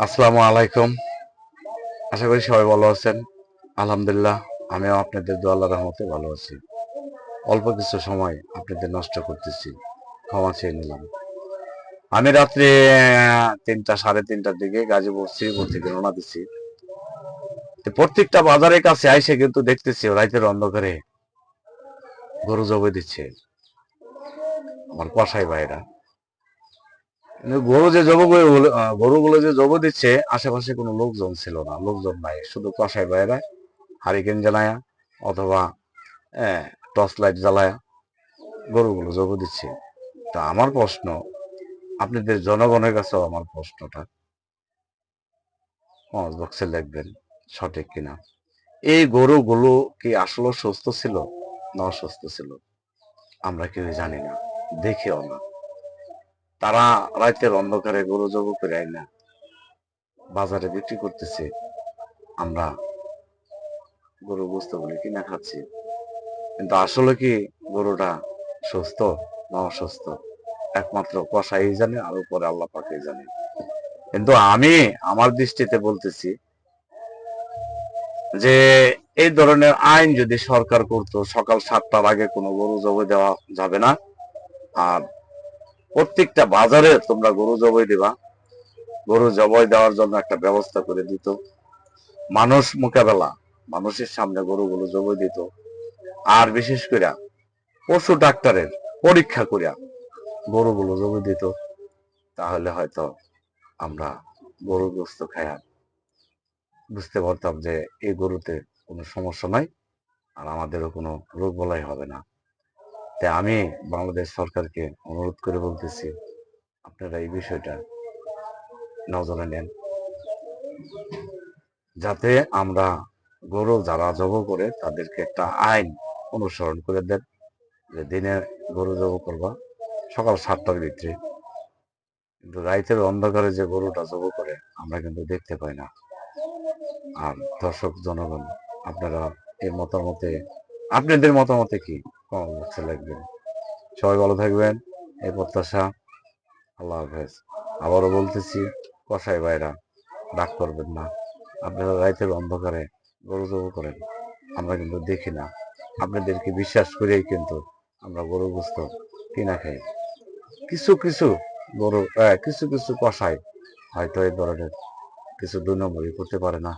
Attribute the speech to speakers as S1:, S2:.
S1: আসসালামু আলাইকুম। আশা করি সবাই ভালো আছেন। আলহামদুলিল্লাহ, আমিও আপনাদের দোয়া আল্লাহর রহমতে ভালো আছি। অল্প কিছু সময় আপনাদের নষ্ট করতেছি, ক্ষমা চেয়ে নিলাম। আমি রাত্রে 3টা সাড়ে 3টার দিকে গাজীপুর শ্রীপুর থেকে রওনা দিছি। তো প্রত্যেকটা বাজারের কাছে আইসে কিন্তু দেখতেছি রাতের অন্ধকারে গরু জবাই দিচ্ছে আমার কসাই ভাইরা। কিন্তু গরুগুলো যে জব দিচ্ছে, আশেপাশে কোনো লোকজন ছিল না, লোকজন নাই, শুধু কসাই ভাইরা হারিকেন জ্বালায়া অথবা টর্চ লাইট জ্বালায়া গরুগুলো জব দিচ্ছে। তা আমার প্রশ্ন, আপনাদের জনগণের কাছেও আমার প্রশ্নটা কমেন্ট বক্সে লিখবেন সঠিক কিনা। এই গরুগুলো কি আসলে সুস্থ ছিল না অসুস্থ ছিল? আমরা কেউ জানি না, দেখেও না। তারা রাতের অন্ধকারে গরু জব করে আইনা বাজারে বিক্রি করতেছে, আমরা গরু বুঝতে বলে কিনা খাচ্ছি। কিন্তু আসলে কি গরুটা সুস্থ না অসুস্থ একমাত্র কসাই জানে, আর উপরে আল্লাহ পাকেই জানে। কিন্তু আমি আমার দৃষ্টিতে বলতেছি যে এই ধরনের আইন যদি সরকার করতো, সকাল 7টার আগে কোনো গরু জবাই দেওয়া যাবে না, আর প্রত্যেকটা বাজারে তোমরা গরু জবাই দিবা, গরু জবাই দেওয়ার জন্য একটা ব্যবস্থা করে দিত, মানুষ মোকাবেলা মানুষের সামনে গরুগুলো জবাই দিত, আর বিশেষ করে পশু ডাক্তারের পরীক্ষা করিয়া গরুগুলো জবাই দিত, তাহলে হয়তো আমরা গরুর গোস্ত খাইয়া বুঝতে পারতাম যে এই গরুতে কোনো সমস্যা নাই, আর আমাদেরও কোনো রোগ বলাই হবে না। তাই আমি বাংলাদেশ সরকারকে অনুরোধ করে বলতেছি, আপনারা এই বিষয়টা নজরে নেন, যাতে আমরা গরু যারা জব করে তাদেরকে একটা আইন অনুসরণ করে দেন, যে দিনে গরু জব করবা সকাল 7টার ভিতরে। কিন্তু রাইতের অন্ধকারে যে গরুটা জব করে আমরা কিন্তু দেখতে পাই না। আর দর্শক জনগণ, আপনারা এর মতামতে, আপনাদের মতামতে কি কমেন্ট বক্সে লিখবেন। সবাই ভালো থাকবেন, এই প্রত্যাশা। আল্লাহ হাফেজ। আবারও বলতেছি, কসাই ভাইরা রাগ করবেন না, আপনারা রাতের অন্ধকারে গরু জবাই করেন, আমরা কিন্তু দেখি না। আপনাদেরকে বিশ্বাস করেই কিন্তু আমরা গরু গোস্ত কিনা খাই। কিছু কিছু কিছু কিছু কসাই হয়তো এই ধরনের কিছু 2 নম্বরই করতে পারে না।